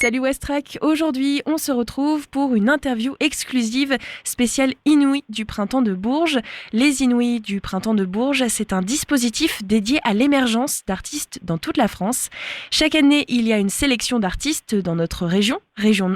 Salut Westrack, aujourd'hui on se retrouve pour une interview exclusive spéciale Inouïs du Printemps de Bourges. Les Inouïs du Printemps de Bourges, c'est un dispositif dédié à l'émergence d'artistes dans toute la France. Chaque année, il y a une sélection d'artistes dans notre région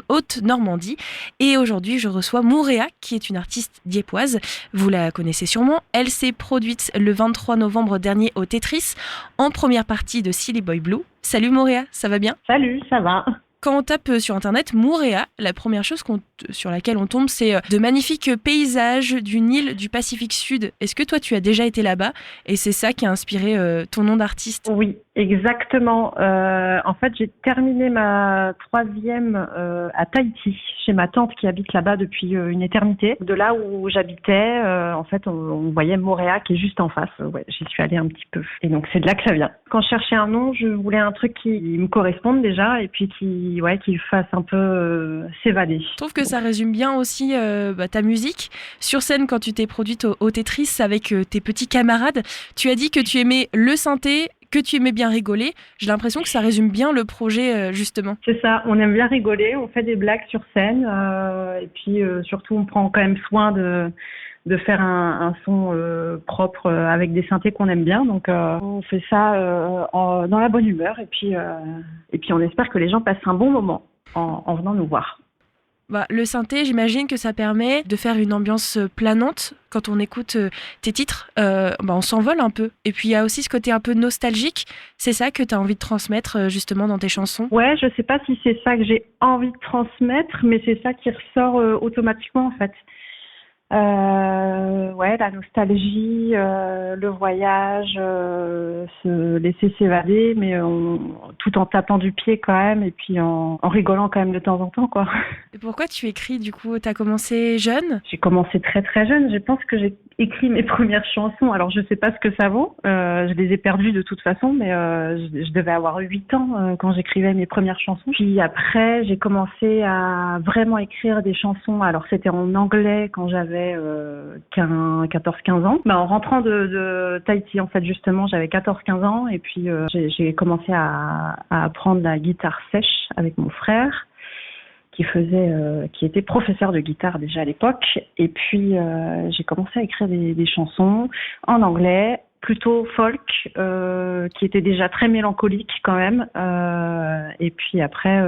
Haute-Normandie. Et aujourd'hui, je reçois Mouréa, qui est une artiste diepoise. Vous la connaissez sûrement. Elle s'est produite le 23 novembre dernier au Tetris, en première partie de Silly Boy Blue. Salut Mouréa, ça va bien ? Salut, ça va. Quand on tape sur internet Mouréa, la première chose sur laquelle on tombe, c'est de magnifiques paysages d'une île du Pacifique Sud. Est-ce que toi, tu as déjà été là-bas et c'est ça qui a inspiré ton nom d'artiste ? Oui, exactement. En fait, j'ai terminé ma troisième à Tahiti, chez ma tante qui habite là-bas depuis une éternité. De là où j'habitais, en fait, on voyait Mouréa qui est juste en face. Ouais, j'y suis allée un petit peu. Et donc, c'est de là que ça vient. Quand je cherchais un nom, je voulais un truc qui me corresponde déjà et puis qui fasse un peu s'évader. Je trouve que ça résume bien aussi ta musique. Sur scène, quand tu t'es produite au Tetris avec tes petits camarades, tu as dit que tu aimais le synthé, que tu aimais bien rigoler. J'ai l'impression que ça résume bien le projet, justement. C'est ça, on aime bien rigoler, on fait des blagues sur scène et puis surtout on prend quand même soin de faire un son propre avec des synthés qu'on aime bien. Donc on fait ça dans la bonne humeur et puis on espère que les gens passent un bon moment en venant nous voir. Le synthé, j'imagine que ça permet de faire une ambiance planante. Quand on écoute tes titres, on s'envole un peu. Et puis il y a aussi ce côté un peu nostalgique. C'est ça que tu as envie de transmettre justement dans tes chansons ? Ouais, je sais pas si c'est ça que j'ai envie de transmettre, mais c'est ça qui ressort automatiquement en fait. La nostalgie, le voyage, se laisser s'évader, mais tout en tapant du pied quand même, et puis en rigolant quand même de temps en temps, quoi. Et pourquoi tu écris du coup ? T'as commencé jeune ? J'ai commencé très très jeune. Je pense que j'ai écrit mes premières chansons. Alors je sais pas ce que ça vaut. Je les ai perdues de toute façon, mais je devais avoir 8 ans quand j'écrivais mes premières chansons. Puis après, j'ai commencé à vraiment écrire des chansons. Alors c'était en anglais quand j'avais 14-15 ans. En rentrant de Tahiti, en fait, justement, j'avais 14-15 ans et puis j'ai commencé à apprendre la guitare sèche avec mon frère qui était professeur de guitare déjà à l'époque. Et puis j'ai commencé à écrire des chansons en anglais, plutôt folk, qui était déjà très mélancolique quand même. Et puis après,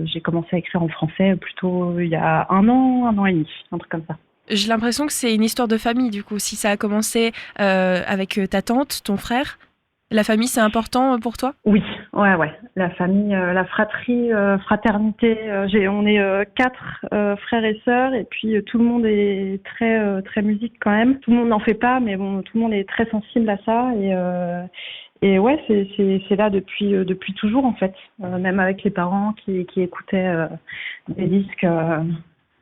j'ai commencé à écrire en français plutôt il y a un an et demi, un truc comme ça. J'ai l'impression que c'est une histoire de famille, du coup. Si ça a commencé avec ta tante, ton frère, la famille, c'est important pour toi ? Oui, ouais. La famille, la fratrie, fraternité. On est 4 frères et sœurs, et puis tout le monde est très très musique quand même. Tout le monde n'en fait pas, mais bon, tout le monde est très sensible à ça. Et ouais, c'est là depuis toujours en fait. Même avec les parents qui écoutaient des disques.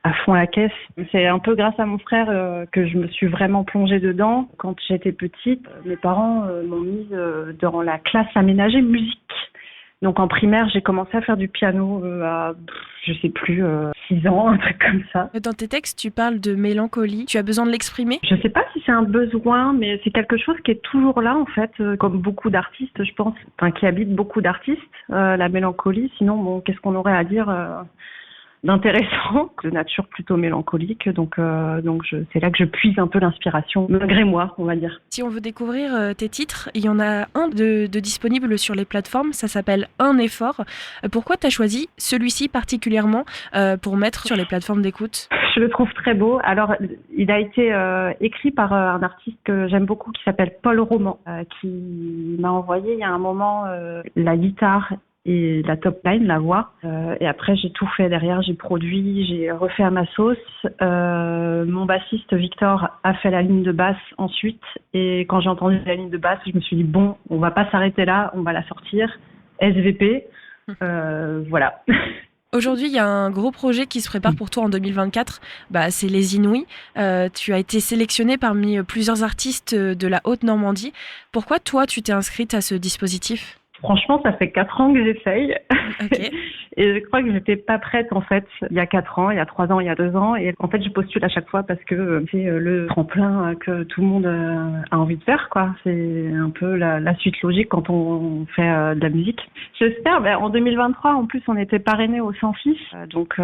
À fond la caisse. C'est un peu grâce à mon frère que je me suis vraiment plongée dedans. Quand j'étais petite, mes parents m'ont mise dans la classe aménagée musique. Donc en primaire, j'ai commencé à faire du piano à, 6 ans, un truc comme ça. Dans tes textes, tu parles de mélancolie. Tu as besoin de l'exprimer ? Je sais pas si c'est un besoin, mais c'est quelque chose qui est toujours là en fait, comme beaucoup d'artistes, je pense, qui habitent beaucoup d'artistes, la mélancolie. Sinon, qu'est-ce qu'on aurait à dire d'intéressant, de nature plutôt mélancolique, donc c'est là que je puise un peu l'inspiration, malgré moi, on va dire. Si on veut découvrir tes titres, il y en a un de disponible sur les plateformes, ça s'appelle Un effort. Pourquoi tu as choisi celui-ci particulièrement pour mettre sur les plateformes d'écoute ? Je le trouve très beau. Alors, il a été écrit par un artiste que j'aime beaucoup qui s'appelle Paul Roman, qui m'a envoyé il y a un moment la guitare et la top line, la voix. Et après, j'ai tout fait derrière. J'ai produit, j'ai refait à ma sauce. Mon bassiste Victor a fait la ligne de basse ensuite. Et quand j'ai entendu la ligne de basse, je me suis dit bon, on va pas s'arrêter là, on va la sortir. SVP, voilà. Aujourd'hui, il y a un gros projet qui se prépare pour toi en 2024. C'est les Inouïs. Tu as été sélectionnée parmi plusieurs artistes de la Haute-Normandie. Pourquoi toi, tu t'es inscrite à ce dispositif ? Franchement, ça fait 4 ans que j'essaye. Ok. Et je crois que j'étais pas prête en fait il y a 4 ans, il y a 3 ans, il y a 2 ans. Et en fait, je postule à chaque fois parce que c'est le tremplin que tout le monde a envie de faire, quoi. C'est un peu la suite logique quand on fait de la musique. J'espère. En 2023, en plus, on était parrainés au 106. Donc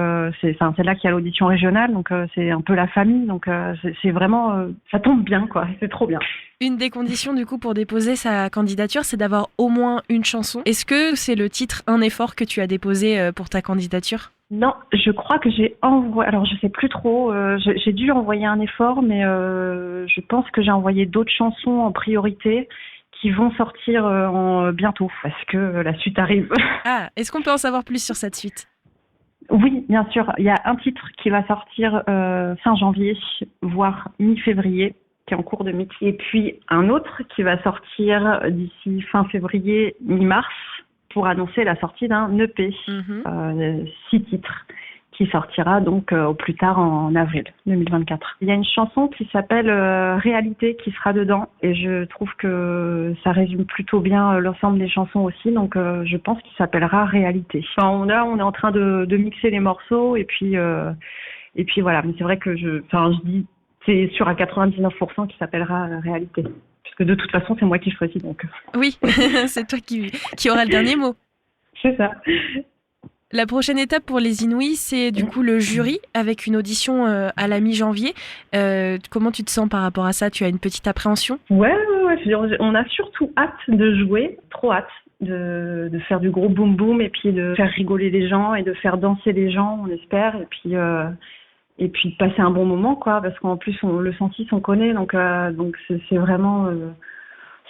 c'est là qu'il y a l'audition régionale. Donc c'est un peu la famille. Donc c'est vraiment ça tombe bien, quoi. C'est trop bien. Une des conditions du coup pour déposer sa candidature, c'est d'avoir au moins une chanson. Est-ce que c'est le titre Un effort que tu as déposé pour ta candidature ? Non, je crois que j'ai envoyé. Alors je sais plus trop. J'ai dû envoyer un effort, mais je pense que j'ai envoyé d'autres chansons en priorité qui vont sortir bientôt parce que la suite arrive. Ah, est-ce qu'on peut en savoir plus sur cette suite ? Oui, bien sûr. Il y a un titre qui va sortir fin janvier, voire mi-février, qui est en cours de mix. Et puis un autre qui va sortir d'ici fin février, mi-mars, pour annoncer la sortie d'un EP, 6 titres, qui sortira donc au plus tard en avril 2024. Il y a une chanson qui s'appelle Réalité qui sera dedans, et je trouve que ça résume plutôt bien l'ensemble des chansons aussi, donc je pense qu'il s'appellera Réalité. Enfin, on est en train de mixer les morceaux, et puis voilà. Mais c'est vrai que je dis c'est sûr à 99% qui s'appellera Réalité. Puisque de toute façon, c'est moi qui choisis. Donc. Oui, c'est toi qui aura le dernier mot. C'est ça. La prochaine étape pour les Inouïs, c'est du coup le jury avec une audition à la mi-janvier. Comment tu te sens par rapport à ça ? Tu as une petite appréhension ? Ouais. On a surtout hâte de jouer, trop hâte de faire du gros boom boom et puis de faire rigoler les gens et de faire danser les gens, on espère. Et puis de passer un bon moment, quoi, parce qu'en plus le 106 on connaît, donc c'est vraiment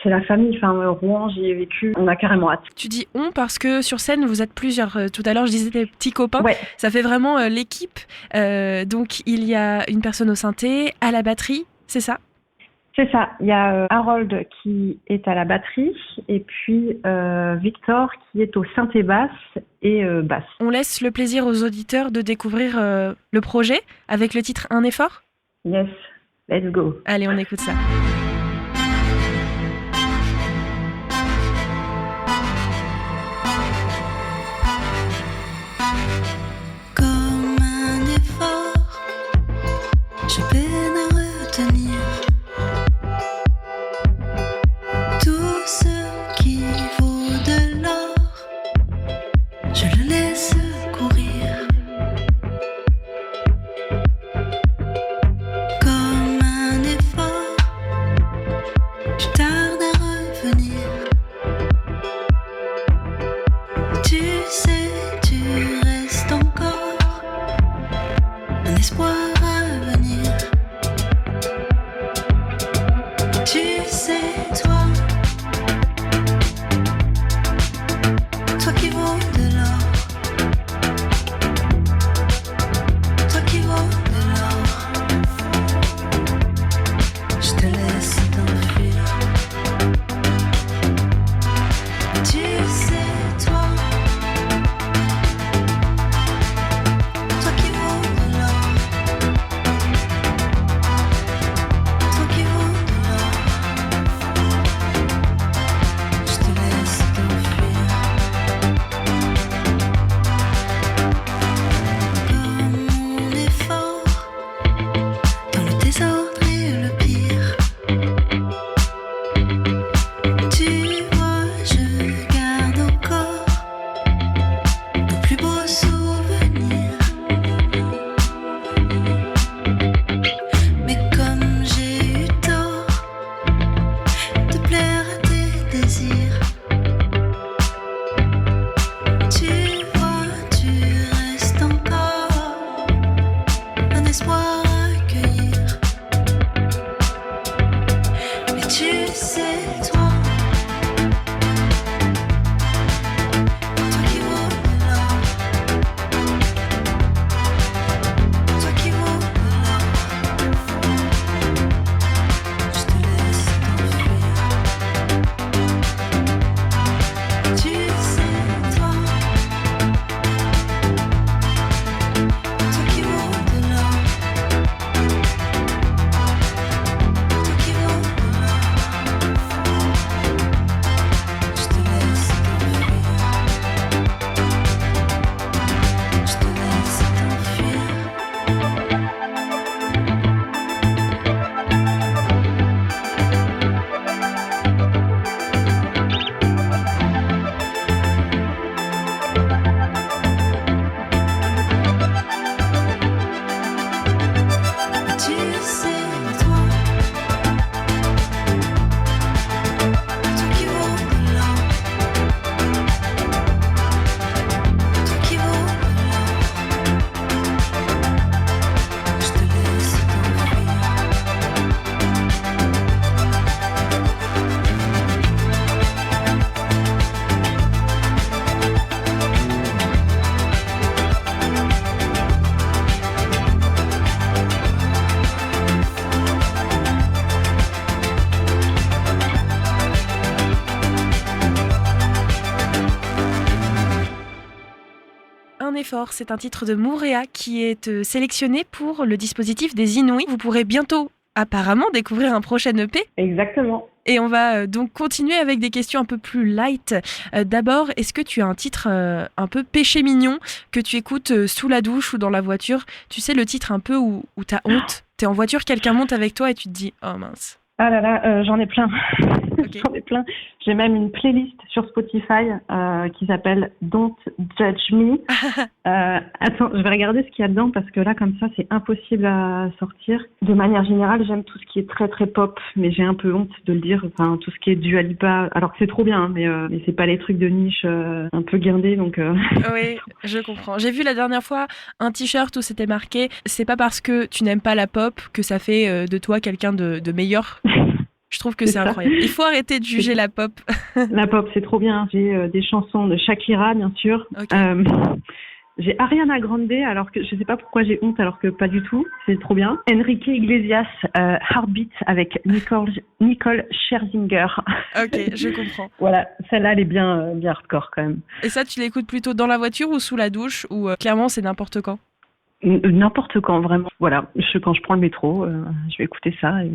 c'est la famille. Enfin Rouen, j'y ai vécu, on a carrément hâte. Tu dis on parce que sur scène vous êtes plusieurs. Tout à l'heure je disais des petits copains. Ouais. Ça fait vraiment l'équipe. Donc il y a une personne au synthé, à la batterie, c'est ça ? C'est ça. Il y a Harold qui est à la batterie et puis Victor qui est au synthé basse et basse. On laisse le plaisir aux auditeurs de découvrir le projet avec le titre Un effort ? Yes, let's go. Allez, on écoute ça. Comme un effort, j'ai peine à retenir tout ce qui vaut de l'or, je le laisse courir. Comme un effort, Un effort, c'est un titre de Mouréa qui est sélectionné pour le dispositif des Inouïs. Vous pourrez bientôt apparemment découvrir un prochain EP. Exactement. Et on va donc continuer avec des questions un peu plus light. D'abord, est-ce que tu as un titre un peu péché mignon que tu écoutes sous la douche ou dans la voiture? Tu sais, le titre un peu où t'as honte. T'es en voiture, quelqu'un monte avec toi et tu te dis « Oh mince ». Ah là là, j'en ai plein. Okay. J'en ai plein. J'ai même une playlist sur Spotify qui s'appelle Don't Judge Me. Attends, je vais regarder ce qu'il y a dedans parce que là, comme ça, c'est impossible à sortir. De manière générale, j'aime tout ce qui est très très pop, mais j'ai un peu honte de le dire. Enfin, tout ce qui est Dua Lipa, alors que c'est trop bien, hein, mais c'est pas les trucs de niche un peu guindés, donc. Oui, je comprends. J'ai vu la dernière fois un t-shirt où c'était marqué « C'est pas parce que tu n'aimes pas la pop que ça fait de toi quelqu'un de meilleur ». Je trouve que c'est incroyable. Il faut arrêter de juger la pop. La pop, c'est trop bien. J'ai des chansons de Shakira, bien sûr. Okay. J'ai Ariana Grande, alors que je sais pas pourquoi j'ai honte, alors que pas du tout. C'est trop bien. Enrique Iglesias, Heartbeat avec Nicole Scherzinger. Ok, je comprends. Voilà, celle-là, elle est bien hardcore quand même. Et ça, tu l'écoutes plutôt dans la voiture ou sous la douche ou clairement c'est n'importe quand? N'importe quand, vraiment. Voilà, quand je prends le métro, je vais écouter ça et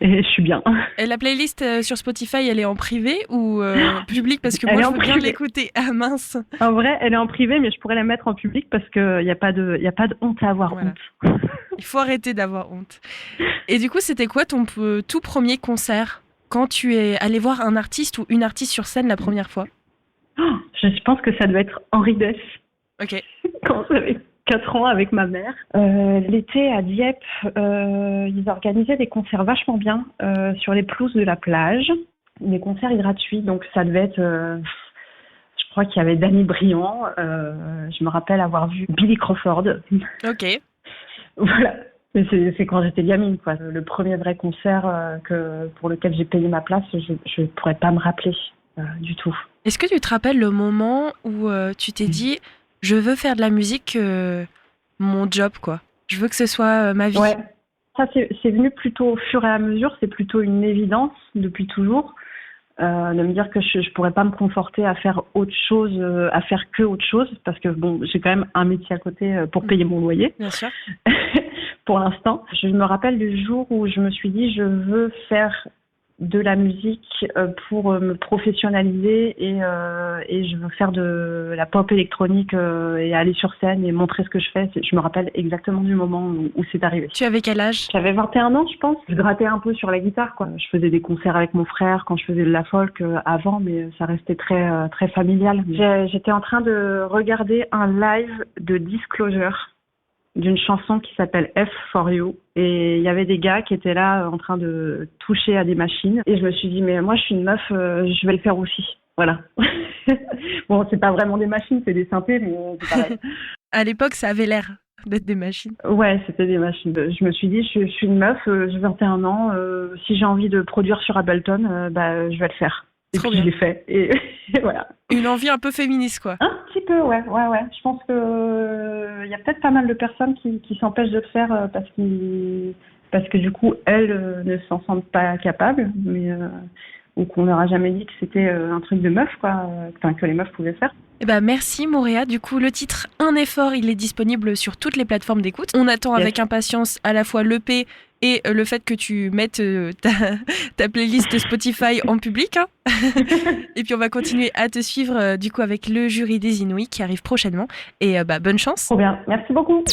je suis bien. Et la playlist sur Spotify, elle est en privé ou public? Parce que moi, je veux bien l'écouter. Ah mince. En vrai, elle est en privé, mais je pourrais la mettre en public parce qu'il n'y a pas de honte à avoir honte. Il faut arrêter d'avoir honte. Et du coup, c'était quoi ton tout premier concert quand tu es allé voir un artiste ou une artiste sur scène la première fois? Je pense que ça doit être Henri Dess. Ok. Quand j'avais 4 ans avec ma mère. L'été à Dieppe, ils organisaient des concerts vachement bien sur les pelouses de la plage. Des concerts gratuits, donc ça devait être... je crois qu'il y avait Danny Briand. Je me rappelle avoir vu Billy Crawford. Ok. Voilà. C'est quand j'étais gamine, quoi. Le premier vrai concert pour lequel j'ai payé ma place, je ne pourrais pas me rappeler du tout. Est-ce que tu te rappelles le moment où tu t'es dit... Je veux faire de la musique mon job, quoi. Je veux que ce soit ma vie. Ouais. Ça, c'est venu plutôt au fur et à mesure. C'est plutôt une évidence depuis toujours de me dire que je pourrais pas me conforter à faire autre chose, à faire que autre chose, parce que bon, j'ai quand même un métier à côté pour payer mon loyer. Bien sûr. Pour l'instant, je me rappelle du jour où je me suis dit je veux faire de la musique pour me professionnaliser et je veux faire de la pop électronique et aller sur scène et montrer ce que je fais. Je me rappelle exactement du moment où c'est arrivé. Tu avais quel âge? J'avais 21 ans, je pense. Je grattais un peu sur la guitare, quoi. Je faisais des concerts avec mon frère quand je faisais de la folk avant, mais ça restait très très familial. J'étais en train de regarder un live de Disclosure d'une chanson qui s'appelle F for You. Et il y avait des gars qui étaient là en train de toucher à des machines. Et je me suis dit, mais moi, je suis une meuf, je vais le faire aussi. Voilà. Bon, c'est pas vraiment des machines, c'est des synthés, mais c'est pareil. À l'époque, ça avait l'air d'être des machines. Ouais, c'était des machines. Je me suis dit, je suis une meuf, j'ai 21 ans, si j'ai envie de produire sur Ableton, je vais le faire. Et puis je l'ai fait. Et voilà. Une envie un peu féministe, quoi. Un petit peu, ouais. Je pense que il y a peut-être pas mal de personnes qui s'empêchent de le faire parce que du coup, elles ne s'en sentent pas capables, ou qu'on leur a jamais dit que c'était un truc de meuf, quoi, que les meufs pouvaient faire. Eh ben, merci Mouréa. Du coup, le titre Un effort, il est disponible sur toutes les plateformes d'écoute. On attend avec impatience à la fois l'EP et le fait que tu mettes ta playlist Spotify en public. Hein. Et puis on va continuer à te suivre du coup avec le jury des Inouïs qui arrive prochainement. Et bonne chance. Trop bien, merci beaucoup.